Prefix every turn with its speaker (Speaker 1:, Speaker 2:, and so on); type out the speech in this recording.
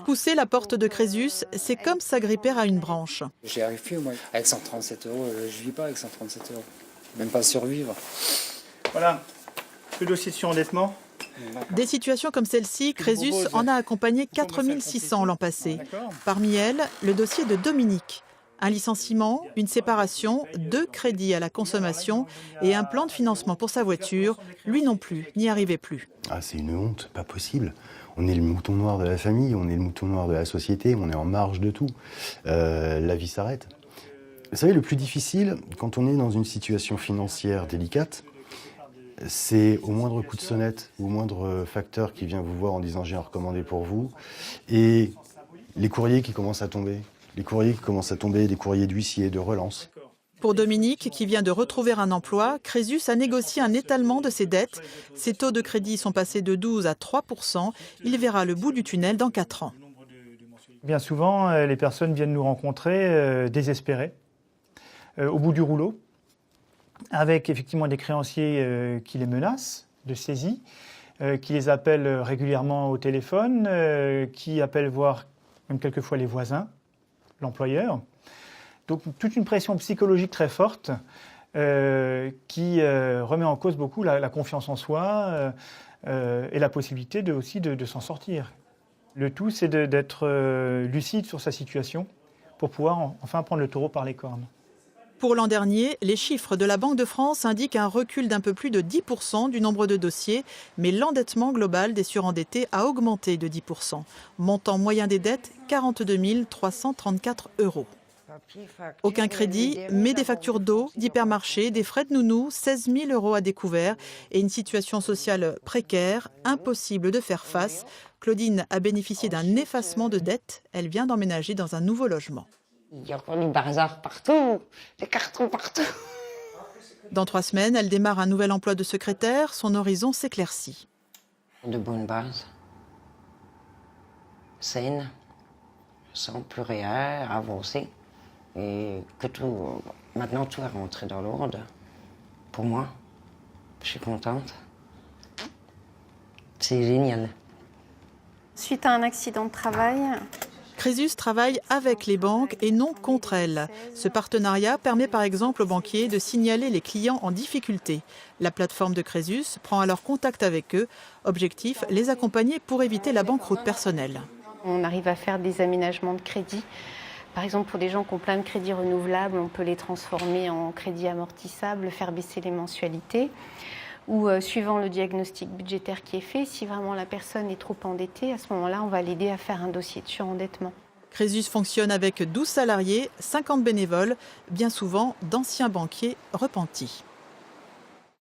Speaker 1: Pousser la porte de Crésus, c'est comme s'agripper à une branche.
Speaker 2: J'y arrive plus, moi. Avec 137 €, je vis pas avec 137 €. Même pas survivre.
Speaker 3: Voilà, le dossier de surendettement.
Speaker 1: Des situations comme celle-ci, Crésus en a accompagné 4600 l'an passé. Parmi elles, le dossier de Dominique. Un licenciement, une séparation, 2 crédits à la consommation et un plan de financement pour sa voiture. Lui non plus n'y arrivait plus.
Speaker 4: Ah, c'est une honte, pas possible. On est le mouton noir de la famille, on est le mouton noir de la société, on est en marge de tout. La vie s'arrête. Vous savez, le plus difficile, quand on est dans une situation financière délicate, c'est au moindre coup de sonnette, au moindre facteur qui vient vous voir en disant « j'ai un recommandé pour vous » et les courriers qui commencent à tomber. Les courriers qui commencent à tomber, des courriers d'huissier, de relance.
Speaker 1: Pour Dominique, qui vient de retrouver un emploi, Crésus a négocié un étalement de ses dettes. Ses taux de crédit sont passés de 12 à 3%. Il verra le bout du tunnel dans 4 ans.
Speaker 3: Bien souvent, les personnes viennent nous rencontrer désespérées, au bout du rouleau, avec effectivement des créanciers qui les menacent de saisie, qui les appellent régulièrement au téléphone, qui appellent voir même quelquefois les voisins, l'employeur. Donc toute une pression psychologique très forte qui remet en cause beaucoup la confiance en soi et la possibilité de s'en sortir. Le tout, c'est d'être lucide sur sa situation pour pouvoir enfin prendre le taureau par les cornes.
Speaker 1: Pour l'an dernier, les chiffres de la Banque de France indiquent un recul d'un peu plus de 10% du nombre de dossiers, mais l'endettement global des surendettés a augmenté de 10%. Montant moyen des dettes, 42 334 €. Aucun crédit, mais des factures d'eau, d'hypermarché, des frais de nounou, 16 000 € à découvert et une situation sociale précaire, impossible de faire face. Claudine a bénéficié d'un effacement de dettes. Elle vient d'emménager dans un nouveau logement.
Speaker 5: Il y a encore du bazar partout, des cartons partout.
Speaker 1: Dans 3 semaines, elle démarre un nouvel emploi de secrétaire. Son horizon s'éclaircit.
Speaker 5: De bonnes bases, saines, sans plus rien, avancer. Et que tout, maintenant tout est rentré dans l'ordre. Pour moi, je suis contente. C'est génial.
Speaker 6: Suite à un accident de travail,
Speaker 1: Crésus travaille avec les banques et non contre elles. Ce partenariat permet par exemple aux banquiers de signaler les clients en difficulté. La plateforme de Crésus prend alors contact avec eux. Objectif, les accompagner pour éviter la banqueroute personnelle.
Speaker 6: on arrive à faire des aménagements de crédit. Par exemple, pour des gens qui ont plein de crédits renouvelables, on peut les transformer en crédits amortissables, faire baisser les mensualités. Ou suivant le diagnostic budgétaire qui est fait, si vraiment la personne est trop endettée, à ce moment-là, on va l'aider à faire un dossier de surendettement.
Speaker 1: Crésus fonctionne avec 12 salariés, 50 bénévoles, bien souvent d'anciens banquiers repentis.